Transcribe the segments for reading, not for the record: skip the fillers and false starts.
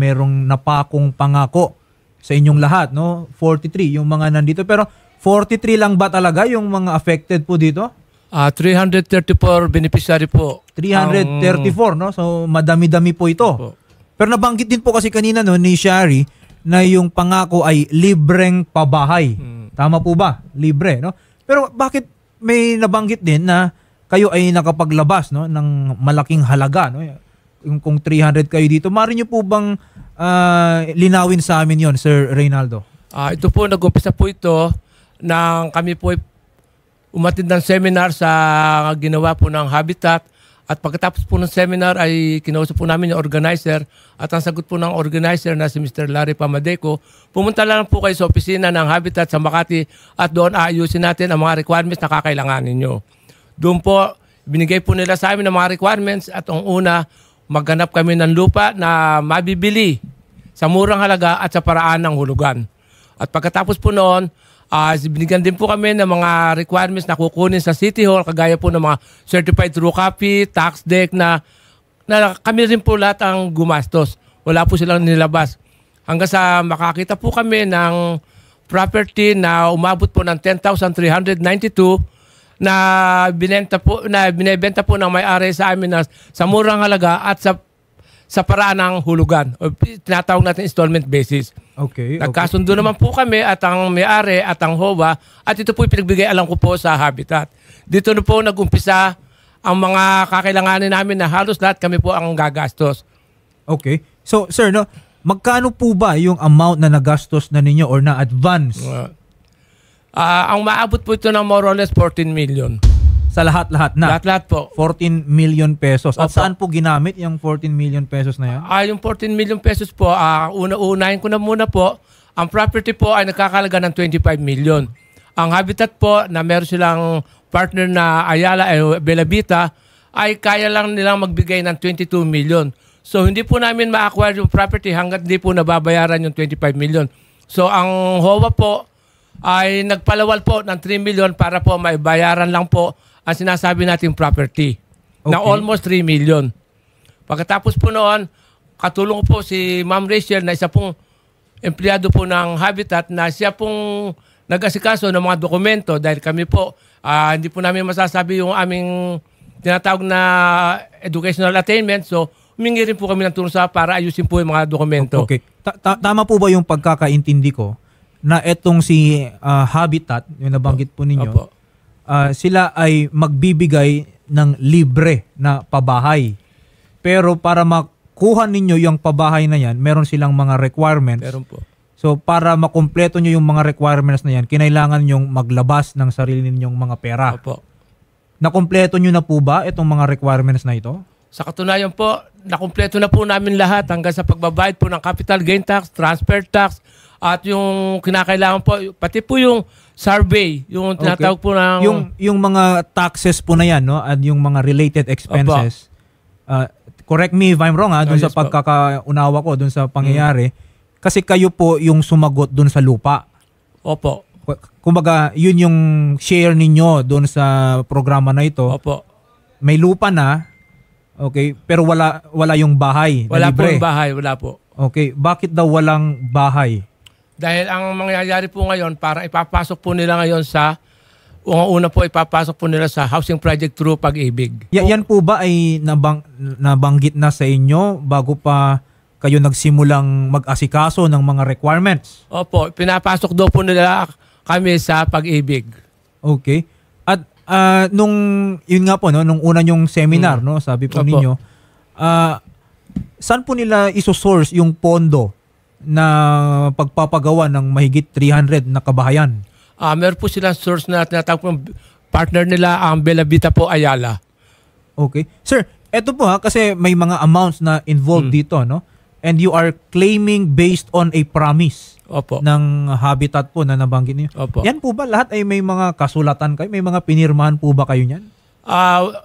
merong napakong pangako sa inyong lahat, no? 43 yung mga nandito. Pero 43 lang ba talaga yung mga affected po dito? 334 beneficiary po. 334, no? So madami-dami po ito. Po. Pero nabanggit din po kasi kanina no ni Shari na yung pangako ay libreng pabahay. Tama po ba? Libre, no? Pero bakit may nabanggit din na kayo ay nakapaglabas, no, ng malaking halaga, no? Yung kung 300 kayo dito, maaari niyo po bang linawin sa amin yon, Sir Reynaldo? Ito po, nag-umpisa po ito nang kami po umatid ng seminar sa ginawa po ng Habitat. At pagkatapos po ng seminar ay kinausap po namin yung organizer at ang sagot po ng organizer na si Mr. Larry Pamadeco, pumunta lang po kayo sa opisina ng Habitat sa Makati at doon aayusin natin ang mga requirements na kakailanganin nyo. Doon po, binigay po nila sa amin ang mga requirements at ang una, maghanap kami ng lupa na mabibili sa murang halaga at sa paraan ng hulugan. At pagkatapos po noon, binigyan din po kami ng mga requirements na kukunin sa City Hall, kagaya po ng mga certified true copy, tax deck na kami rin po lahat ang gumastos. Wala po silang nilabas. Hanggang sa makakita po kami ng property na umabot po ng 10,392 na binebenta po ng may-ari sa amin na sa murang halaga at sa paraan ng hulugan. O tinatawag natin installment basis. Okay. Nagkasundo naman po kami at ang may-ari at ang HOA at ito po pinagbigay alam ko po sa Habitat. Dito na po nag-umpisa ang mga kakailanganin namin na halos lahat kami po ang gagastos. Okay. So, sir, no, magkano po ba yung amount na nagastos na ninyo or na advance? Ang maabot po ito ng more or less 14 million. Sa lahat-lahat na? Lahat-lahat po. 14 million pesos. At Opo. saan po ginamit yung 14 million pesos na yan? Yung 14 million pesos po, unahin ko na muna po, ang property po ay nagkakalaga ng 25 million. Ang Habitat po, na meron silang partner na Ayala, Bellavita, ay kaya lang nilang magbigay ng 22 million. So, hindi po namin ma-acquire yung property hanggat hindi po nababayaran yung 25 million. So, ang HOA po ay nagpalawal po ng 3 million para po maibayaran lang po ang sinasabi nating property na almost 3 million. Pagkatapos po noon, katulong ko po si Ma'am Rachel na isa pong empleyado po ng Habitat na siya pong nag-asikaso ng mga dokumento dahil kami po, hindi po namin masasabi yung aming tinatawag na educational attainment. So, humingi rin po kami ng tulong para ayusin po yung mga dokumento. Okay. Tama po ba yung pagkakaintindi ko na etong si Habitat, yung nabanggit po ninyo, Opo. Sila ay magbibigay ng libre na pabahay. Pero para makuha ninyo yung pabahay na yan, meron silang mga requirements. Meron po. So para makumpleto nyo yung mga requirements na yan, kinailangan nyong maglabas ng sarili ninyong mga pera. Opo. Nakumpleto nyo na po ba itong mga requirements na ito? Sa katunayan po, nakumpleto na po namin lahat hanggang sa pagbabayad po ng capital gain tax, transfer tax, at yung kinakailangan po, pati po yung survey, yung tinatawag po ng... Yung mga taxes po na yan, no? At yung mga related expenses. Correct me if I'm wrong, dun sa pagkakaunawa ko, dun sa pangyayari. Kasi kayo po yung sumagot dun sa lupa. Opo. Kumbaga, yun yung share ninyo dun sa programa na ito. Opo. May lupa na, okay, pero wala yung bahay. Wala po libre. yung bahay, wala po. Okay, bakit daw walang bahay? Dahil ang mangyayari po ngayon, para ipapasok po nila ngayon sa, una po ipapasok po nila sa housing project through Pag-ibig. Yan po ba ay nabanggit na sa inyo bago pa kayo nagsimulang mag-asikaso ng mga requirements? Opo, pinapasok daw po nila kami sa Pag-ibig. Okay. At yun nga po, no, nung una yung seminar, no, sabi po Opo. ninyo, saan po nila isosource yung pondo na pagpapagawa ng mahigit 300 na kabahayan? Meron po silang source na tinatawag po partner nila, ang Bellavita po Ayala. Okay. Sir, eto po kasi may mga amounts na involved dito, no? And you are claiming based on a promise Opo. ng Habitat po na nabanggit niyo. Opo. Yan po ba lahat ay may mga kasulatan kayo? May mga pinirmahan po ba kayo niyan?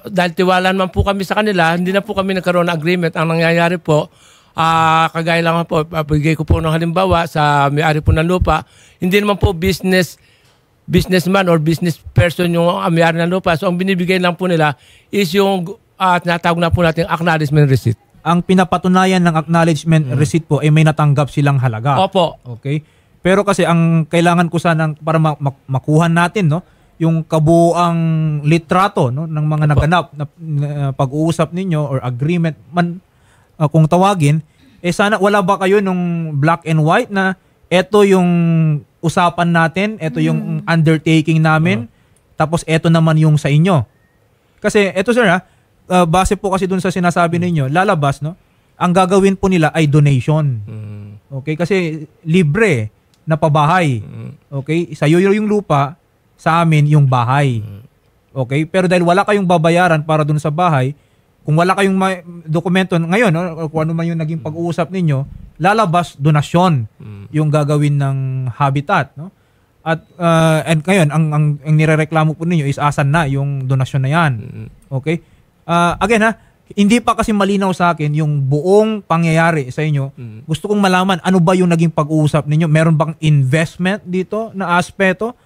Dahil tiwala naman po kami sa kanila, hindi na po kami nagkaroon ng agreement. Ang nangyayari po, kagaya lang po, bigay ko po ng halimbawa sa may-ari po ng lupa, hindi naman po businessman or business person yung may-ari ng lupa. So ang binibigay lang po nila is yung tinatawag na po natin acknowledgement receipt. ang pinapatunayan ng acknowledgement receipt po ay may natanggap silang halaga. Opo. Okay? Pero kasi ang kailangan ko sana para makuha natin, no, yung kabuuang litrato, no, ng mga naganap na pag-uusap ninyo or agreement man kung tawagin, sana wala ba kayo nung black and white na eto yung usapan natin, eto yung undertaking namin, tapos eto naman yung sa inyo. Kasi eto sir base po kasi dun sa sinasabi ninyo, lalabas, no, ang gagawin po nila ay donation. Okay? Kasi libre na pabahay. Okay? Sa iyo yung lupa, sa amin yung bahay. Okay? Pero dahil wala kayong babayaran para dun sa bahay, kung wala kayong dokumento ngayon, no, kung ano man yung naging pag-uusap ninyo, lalabas donasyon yung gagawin ng habitat, no? At and ngayon ang nirereklamo po ninyo is asan na yung donasyon na yan. Okay? Again hindi pa kasi malinaw sa akin yung buong pangyayari sa inyo. Gusto kong malaman ano ba yung naging pag-uusap ninyo? Meron bang investment dito na aspeto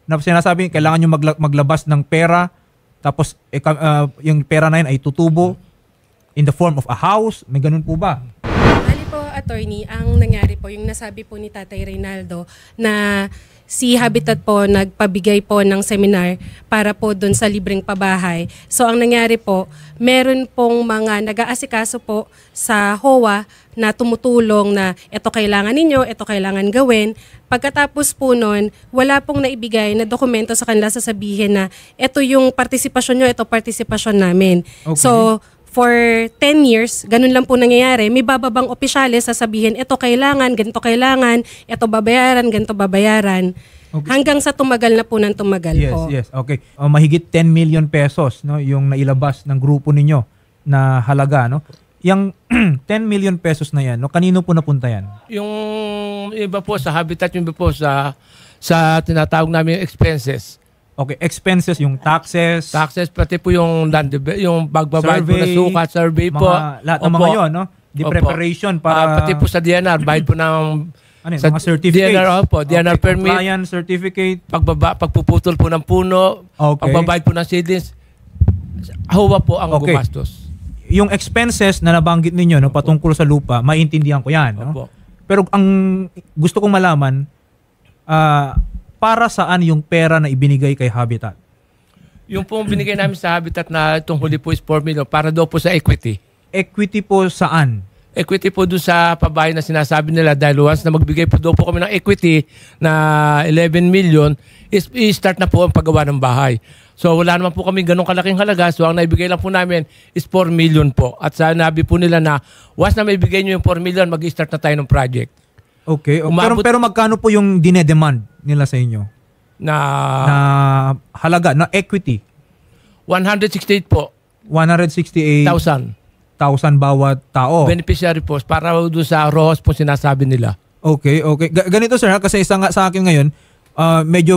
na sinasabi kailangan nyo maglabas ng pera tapos yung pera na yun ay tutubo in the form of a house? May ganun po ba? Bali po, attorney, ang nangyari po, yung nasabi po ni Tatay Reynaldo na si Habitat po nagpabigay po ng seminar para po doon sa libreng pabahay. So ang nangyari po, meron pong mga nag-aasikaso po sa HOA na tumutulong na ito kailangan ninyo, ito kailangan gawin. Pagkatapos po nun, wala pong naibigay na dokumento sa kanila sasabihin na ito yung partisipasyon nyo, ito partisipasyon namin. Okay. So for 10 years, ganun lang po nangyayari. May bababang opisyales sasabihin, ito kailangan, ganito kailangan, ito babayaran, ganito babayaran. Okay. Hanggang sa tumagal na po ng tumagal po. Yes. Okay. Mahigit 10 million pesos, no, yung nailabas ng grupo ninyo na halaga, no? Yung 10 million pesos na yan, no, kanino po napunta yan? Yung iba po sa Habitat, yung iba po sa tinatawag namin expenses. Okay, expenses, yung taxes, Pati po yung pagbabayad po na sukat, survey po. Lahat ng mga yun, no? The preparation para... pati po sa DNR, bayad po ng... Sa mga certificates? DNR permit. Compliance certificate. Pagpuputol po ng puno. Okay. Pagbabayad po ng seedlings. HOA po ang gumastos. Yung expenses na nabanggit ninyo, no, patungkol sa lupa, maintindihan ko yan. No? Pero ang gusto kong malaman, para saan yung pera na ibinigay kay Habitat? Yung pong binigay namin sa Habitat na itong huli po is 4 million para daw po sa equity. Equity po saan? Equity po doon sa pabahay na sinasabi nila dahil once na magbigay po daw po kami ng equity na 11 million, i-start na po ang paggawa ng bahay. So wala naman po kami ganong kalaking halaga. So ang naibigay lang po namin is 4 million po. At sanabi po nila na once na maibigay nyo yung 4 million, mag-start na tayo ng project. Okay. Pero magkano po yung dinedemand nila sa inyo? Na halaga, na equity? 168 po. 168,000 bawat tao. Beneficiary po. Para doon sa ROHS po sinasabi nila. Okay. Ganito sir, kasi isa nga sa akin ngayon, medyo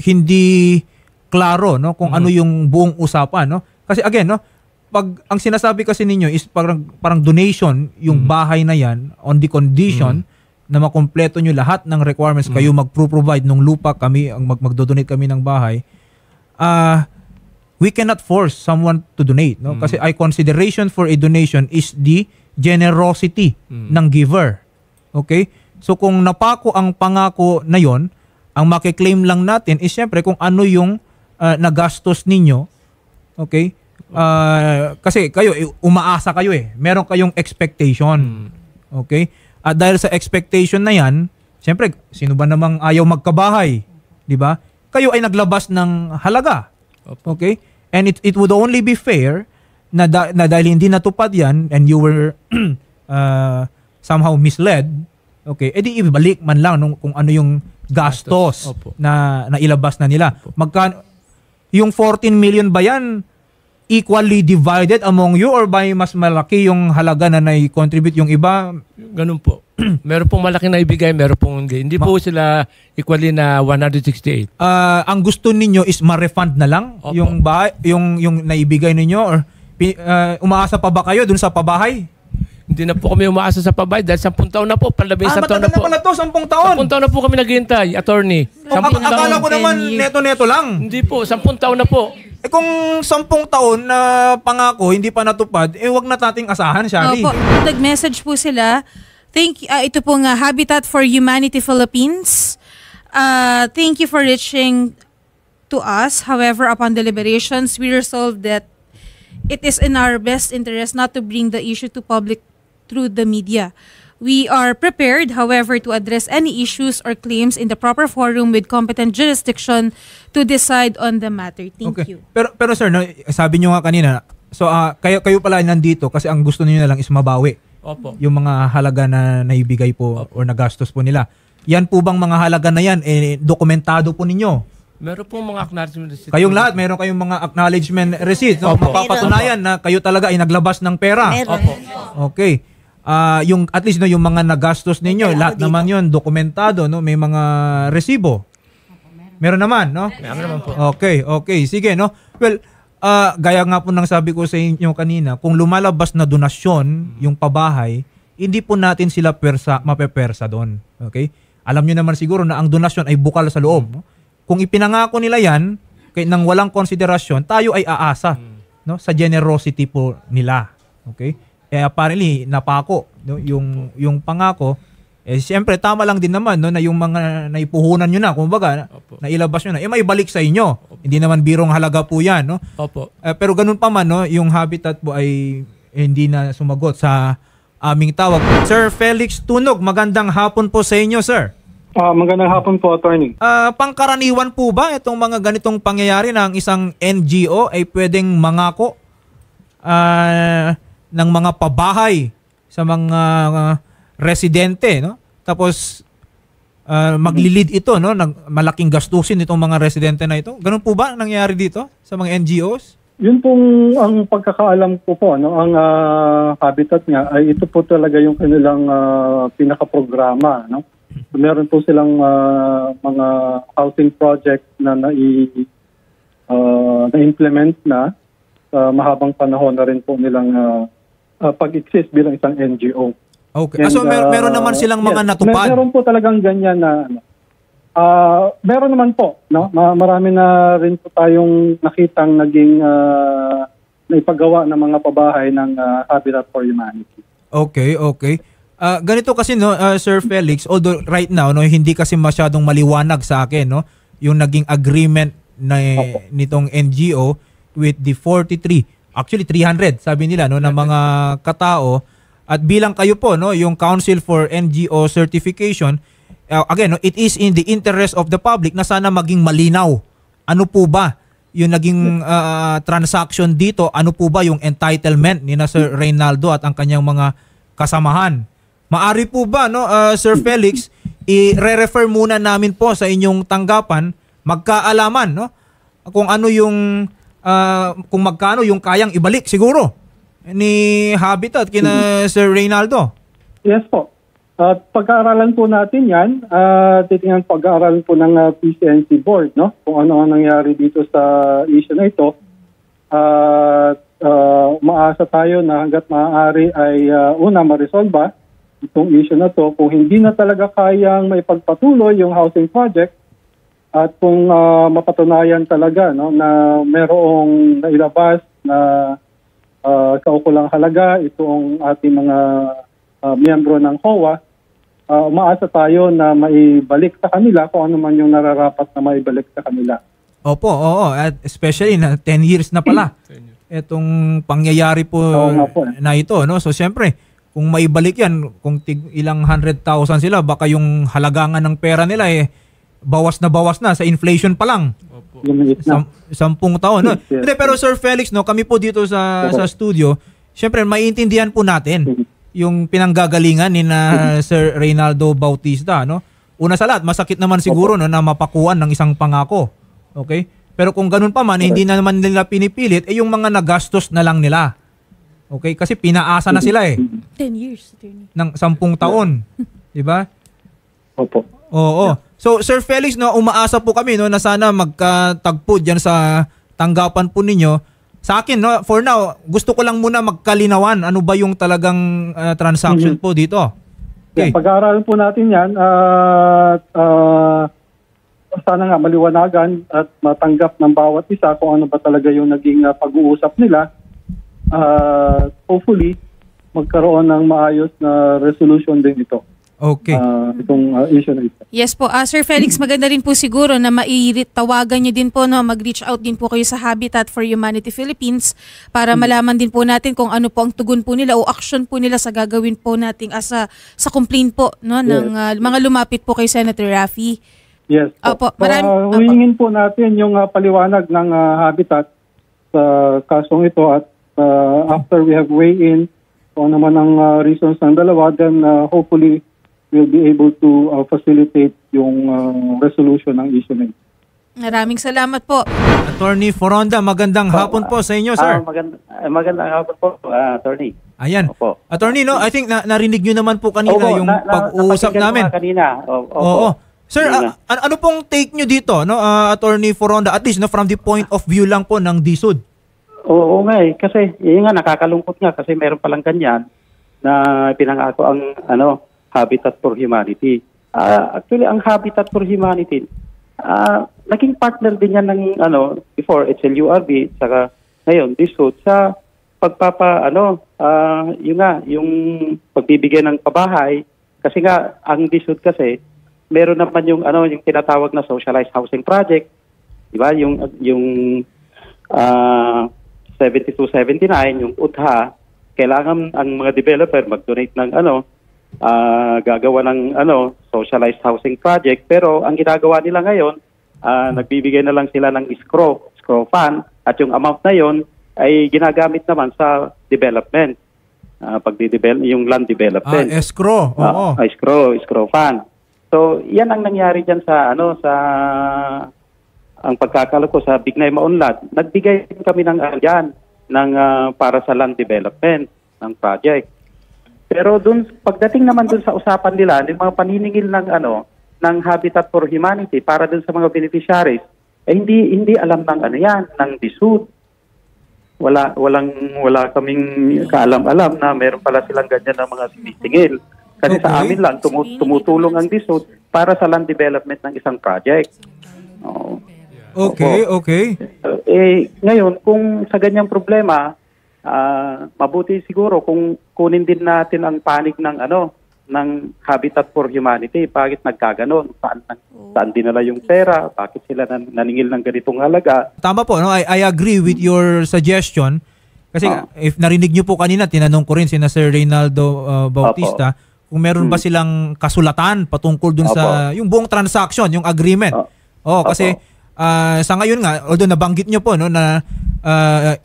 hindi klaro, no, kung ano yung buong usapan, no? Kasi again, no, pag ang sinasabi kasi ninyo is parang donation yung bahay na yan on the condition na makumpleto nyo lahat ng requirements, kayo mag-provide ng lupa, kami magdodonate kami ng bahay. We cannot force someone to donate, no? Kasi consideration for a donation is the generosity ng giver. Okay? So kung napako ang pangako na yon, ang makiklaim lang natin is syempre kung ano yung nagastos ninyo. Okay? Kasi kayo, umaasa kayo eh. Meron kayong expectation. Okay? At dahil sa expectation na yan, syempre, sino ba namang ayaw magkabahay? Di ba? Kayo ay naglabas ng halaga. Okay? And it would only be fair na dahil hindi natupad yan and you were somehow misled, okay, edi ibalik man lang kung ano yung gastos na ilabas na nila. Magkano yung 14 million ba yan equally divided among you or by mas malaki yung halaga na nai-contribute yung iba? Ganun po. Meron pong malaki na ibigay, meron pong hindi. Hindi po sila equally na 168. Ang gusto ninyo is ma-refund na lang yung naibigay ninyo or umaasa pa ba kayo dun sa pabahay? Hindi na po kami umaasa sa pabahay dahil 10 taon na po. Palabing 10 taon na po. Matagal na pala to, 10 taon. 10 taon na po kami naghihintay, attorney. Akala ko naman neto-neto lang. Hindi po, 10 taon na po. kung 10 taon na pangako hindi pa natupad, wag na nating asahan, Shari. Opo. Nag-message po sila. Ito pong Habitat for Humanity Philippines. Thank you for reaching to us. However, upon deliberations, we resolved that it is in our best interest not to bring the issue to public through the media. We are prepared, however, to address any issues or claims in the proper forum with competent jurisdiction to decide on the matter. Thank you. Pero sir, no, sabi nyo nga kanina, so kayo pala nandito kasi ang gusto niyo na lang is mabawi. Opo. Yung mga halaga na naibigay po or nagastos po nila. Yan po bang mga halaga na yan, dokumentado po ninyo? Meron pong mga acknowledgement receipt. Kayong lahat, meron kayong mga acknowledgement receipt. No? Opo. Mapapatunayan na kayo talaga ay naglabas ng pera. Opo. Okay. Yung at least no, yung mga nagastos ninyo, lahat naman 'yon dokumentado, no? May mga resibo. Meron naman, no? Meron naman po. Okay. Sige, no? Well, gaya nga po ng sabi ko sa inyo kanina, kung lumalabas na donasyon yung pabahay, hindi po natin sila mapepersa doon. Okay? Alam niyo naman siguro na ang donasyon ay bukal sa loob, no? Kung ipinangako nila 'yan nang walang konsiderasyon, tayo ay aasa, no? Sa generosity po nila. Okay? Apparently napako, no, yung pangako, siyempre tama lang din naman, no, na yung mga naipuhunan niyo na, kumbaga na ilabas niyo na, may balik sa inyo. Hindi naman birong halaga po 'yan, no? Opo. Pero ganun pa man, no, yung Habitat po ay hindi na sumagot sa aming tawag. Sir Felix Tunog, magandang hapon po sa inyo, sir. Magandang hapon po, attorney. Pangkaraniwan po ba itong mga ganitong pangyayari na ang isang NGO ay pwedeng mangako ng mga pabahay sa mga residente, no? Tapos maglilid ito, no, ng malaking gastusin itong mga residente na ito. Ganun po ba nangyayari dito sa mga NGOs? Yun pong ang pagkakaalam ko po, no, ang Habitat nga ay ito po talaga yung kanilang pinaka-programa, no? Meron po silang mga housing project na na-implement na mahabang panahon na rin po nilang pag-exist bilang isang NGO. Okay. So meron naman silang mga natupad. Meron po talagang ganyan na meron naman po, no? Marami na rin po tayong nakitang naging naipagawa ng mga pabahay ng Habitat for Humanity. Okay. Ganito kasi, no, Sir Felix, although right now, no, hindi kasi masyadong maliwanag sa akin, no, yung naging agreement na nitong NGO with the 43, actually 300 sabi nila, no, ng mga katao, at bilang kayo po, no, yung Council for NGO Certification, again, no, it is in the interest of the public na sana maging malinaw. Ano po ba yung naging transaction dito? Ano po ba yung entitlement ni na Sir Reynaldo at ang kanyang mga kasamahan? Maari po ba, no, Sir Felix, i-refer muna namin po sa inyong tanggapan, magkaalaman, no, kung ano yung kung magkano yung kayang ibalik siguro ni Habitat kina Sir Reynaldo. Yes po. Pag-aaralan po natin yan, titingnan pag-aaralan po ng PCNC board, no? Kung ano ang nangyari dito sa issue na ito. Umaasa tayo na hanggat maaari ay ma-resolve itong issue na to. Kung hindi na talaga kayang maipagpatuloy yung housing project, at kung mapatunayan talaga, no, na merong nailabas na kaukulang halaga itong ating mga miyembro ng COA, umaasa tayo na maibalik sa kanila kung ano man yung nararapat na maibalik sa kanila. Opo, oo. At especially na 10 years na pala itong pangyayari po na ito, no? So siyempre, kung maibalik yan, kung ilang 100,000 sila, baka yung halagangan ng pera nila bawas na sa inflation pa lang. Opo. 10 taon. No? Hindi, pero Sir Felix, no, kami po dito sa studio, syempre maiintindihan po natin yung pinanggagalingan ni na Sir Reynaldo Bautista, no? Una sa lahat, masakit naman siguro, no, na mapakuan ng isang pangako. Okay? Pero kung ganun pa man, hindi na naman nila pinipilit, yung mga nagastos na lang nila. Okay? Kasi pinaasa na sila 10 years. ng 10 taon. Di ba? Opo. Oo. So, Sir Felix, no, umaasa po kami, no, na sana magkatagpo dyan sa tanggapan po ninyo. Sa akin, no, for now, gusto ko lang muna magkalinawan. Ano ba yung talagang transaction po dito? Okay. Pag-aaralan po natin yan, sana nga maliwanagan at matanggap ng bawat isa kung ano ba talaga yung naging pag-uusap nila. Hopefully, magkaroon ng maayos na resolution din ito. Okay. Itong issue na ito. Yes po. Sir Felix, maganda rin po siguro na tawagan niyo din po, no, mag-reach out din po kayo sa Habitat for Humanity Philippines para malaman din po natin kung ano po ang tugon po nila o action po nila sa gagawin po nating sa complaint po, no, ng mga lumapit po kay Senator Raffy. Yes. Opo. Huwingin po natin yung paliwanag ng Habitat sa kasong ito at after we have weigh in kung ano naman ang reasons ng dalawa, then hopefully we'll be able to facilitate yung resolution ng issue na ito. Maraming salamat po. Attorney Foronda, magandang hapon po sa inyo, sir. Magandang hapon po, attorney. Ayan. Opo. Attorney, no, I think narinig nyo naman po kanina yung pag-uusap namin. Kanina. Oo. Sir, ano pong take nyo dito, no, Attorney Foronda, at least no, from the point of view lang po ng DSUD? Oo nga kasi yun nga, nakakalungkot nga kasi meron palang ganyan na pinangako ang Habitat for Humanity. Actually, ang Habitat for Humanity, naging partner din yan ng before HLURB, saka ngayon DSUD sa yung pagbibigay ng pabahay, kasi nga ang DSUD kasi meron naman yung tinatawag na socialized housing project, di ba? Yung 7279, yung UTHA, kailangan ang mga developer mag-donate ng gagawa ng socialized housing project, pero ang ginagawa nila ngayon, nagbibigay na lang sila ng escrow fund, at yung amount na yon ay ginagamit naman sa development, yung land development. Escrow. Oo. Escrow fund. So, yan ang nangyari diyan sa ang pagkakala ko sa Bignay Maunlad. Nagbigay kami ng para sa land development ng project. Pero pagdating naman sa usapan nila, yung mga paniningil ng Habitat for Humanity para dun sa mga beneficiaries, hindi alam ng DSUD. Wala kaming kaalam-alam na meron pala silang ganyan ng mga sinisingil. Kasi sa amin lang tumutulong ang DSUD para sa land development ng isang project. Okay. Ngayon, kung sa ganyang problema, mabuti siguro kung kunin din natin ang panig ng Habitat for Humanity. Bakit nagkaganon? Saan dinala yung pera? Bakit sila naningil ng ganitong halaga? Tama po, no? I agree with your suggestion. Kasi if narinig nyo po kanina, tinanong ko rin si Sir Reynaldo Bautista, kung meron ba silang kasulatan patungkol dun sa yung buong transaction, yung agreement. Kasi sa ngayon nga, although nabanggit nyo po na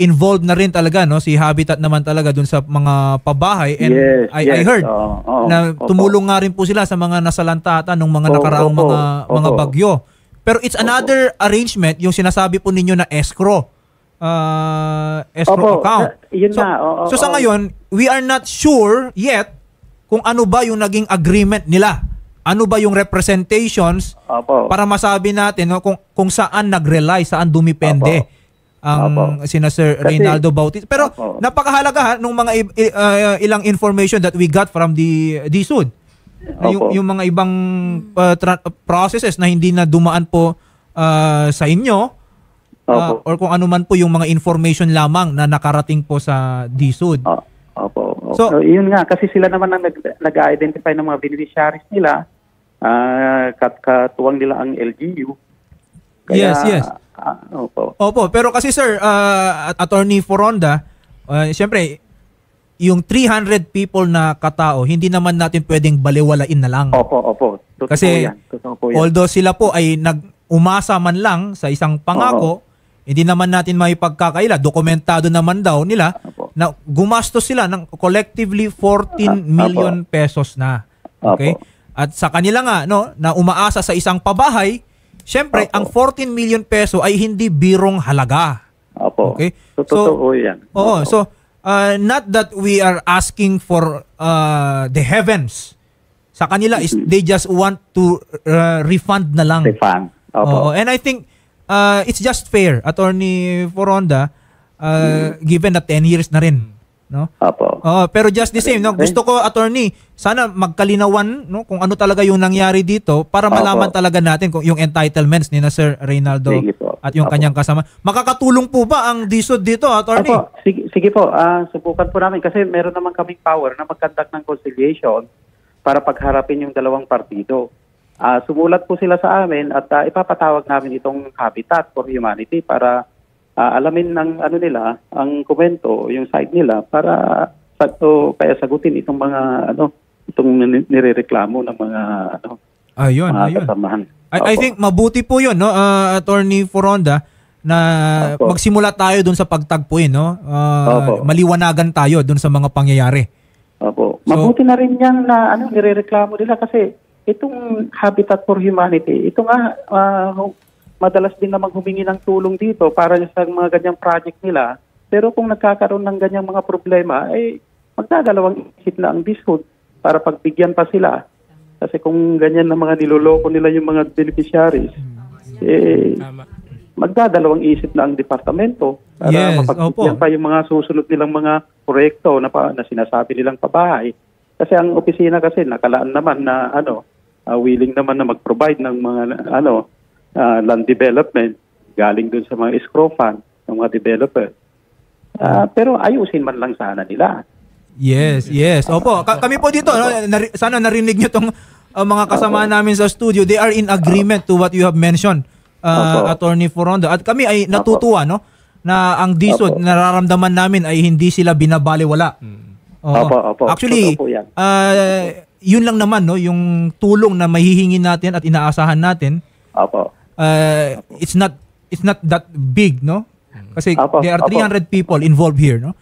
involved na rin talaga si Habitat naman talaga dun sa mga pabahay, and I heard na tumulong nga rin po sila sa mga nasalantatan ng mga nakaraang mga bagyo. Pero it's another arrangement yung sinasabi po ninyo na escrow account. So sa ngayon, we are not sure yet kung ano ba yung naging agreement nila. Ano ba yung representations para masabi natin kung saan nag-rely, saan dumipende ang sina Sir Reynaldo Bautista. Pero napakahalaga nung mga ilang information that we got from the DSUD. Yung mga ibang processes na hindi na dumaan po sa inyo or kung ano man po yung mga information lamang na nakarating po sa DSUD. So, yun nga, kasi sila naman ang nag-identify ng mga beneficiaries nila. Katuwang nila ang LGU. Kaya, yes. Opo, pero kasi sir, Attorney Foronda, siyempre, yung 300 people na katao, hindi naman natin pwedeng baliwalain na lang. Opo. Kasi although sila po ay umasa man lang sa isang pangako, hindi naman natin maipagkakaila. Dokumentado naman daw nila na gumastos sila ng collectively 14 million pesos na. Okay? At sa kanila nga na umaasa sa isang pabahay, syempre ang 14 million peso ay hindi birong halaga. Okay? Totoo yan. So not that we are asking for the heavens. Sa kanila is they just want to refund na lang. And I think it's just fair, Attorney Foronda, given na 10 years na rin no? Opo. Pero just the same, no, gusto ko, attorney, sana magkalinawan, no, kung ano talaga yung nangyari dito para malaman talaga natin kung yung entitlements ni na Sir Reynaldo Sige po. at yung kanyang kasama. Makakatulong po ba ang DSUD dito, attorney? Opo, sige po. Subukan po namin kasi meron naman kaming power na mag-conduct ng conciliation para pagharapin yung dalawang partido. Sumulat po sila sa amin at ipapatawag namin itong Habitat for Humanity para alamin ng nila, ang komento, yung side nila para kaya sagutin itong mga itong nirereklamo ng mga ayun. kasamahan. I think mabuti po 'yun, no, Attorney Foronda, na magsimula tayo doon sa pagtagpuin, no? Maliwanagan tayo doon sa mga pangyayari. Opo. Mabuti na rin 'yang na nirereklamo nila kasi itong Habitat for Humanity, ito nga madalas din namang humingi ng tulong dito para sa mga ganyang project nila. Pero kung nagkakaroon ng ganyang mga problema, magdadalawang isip na ang DSUD para pagbigyan pa sila. Kasi kung ganyan na mga niloloko nila yung mga beneficiaries, magdadalawang isip na ang departamento para mapagbigyan pa yung mga susunod nilang mga proyekto na sinasabi nilang pabahay. Kasi ang opisina kasi nakalaan naman na willing naman na mag-provide ng mga land development galing dun sa mga escrow fund ng mga developer. Pero ayusin man lang sana nila. Yes. Opo, kami po dito, sana narinig nyo tong mga kasama namin sa studio. They are in agreement to what you have mentioned, Attorney Foronda. At kami ay natutuwa, no, na ang DSUD, nararamdaman namin ay hindi sila binabaliwala. Opo. Actually, yun lang naman, no, yung tulong na mahihingi natin at inaasahan natin. Opo. It's not that big, no? Kasi there are 300 people involved here, no?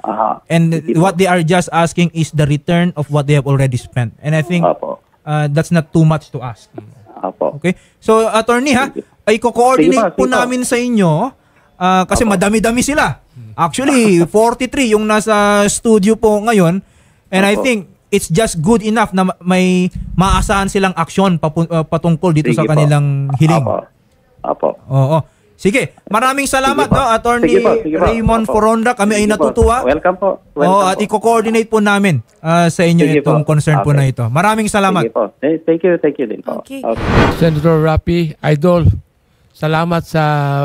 And what they are just asking is the return of what they have already spent. And I think that's not too much to ask. Okay? So, attorney, ay ko-coordinate po namin sa inyo kasi madami-dami sila. Actually, 43 yung nasa studio po ngayon. And I think it's just good enough na may maasahan silang aksyon patungkol dito sa kanilang hiling. Oo. Sige, maraming salamat, no, Attorney Raymond Foronda. Kami ay natutuwa. Welcome po. At i-coordinate po namin sa inyo itong concern po na ito. Maraming salamat. Sige po. Thank you din po. Okay. Senator Rapi, Idol, salamat sa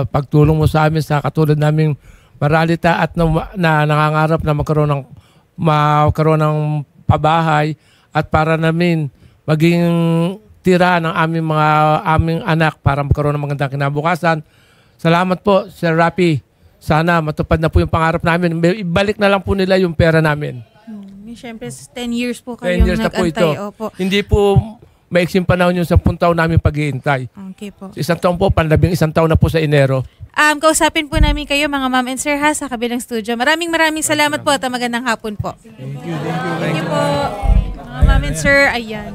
pagtulong mo sa amin sa katulad naming maralita at na nangangarap na magkaroon ng pabahay at para namin maging tira ng aming anak para magkaroon ng magandang kinabukasan. Salamat po, Sir Rapi. Sana matupad na po yung pangarap namin. Ibalik na lang po nila yung pera namin. Siyempre, 10 years po kayong 10 years na po ito. Opo. Hindi po maiksing panahon yung 10 taon namin paghihintay. Okay po. Isang taon po, 11 taon na po sa Enero. Kausapin po namin kayo, mga ma'am and sir, sa kabilang studio. Maraming salamat po at magandang hapon po. Thank you po. Mga ma'am and sir, ayan.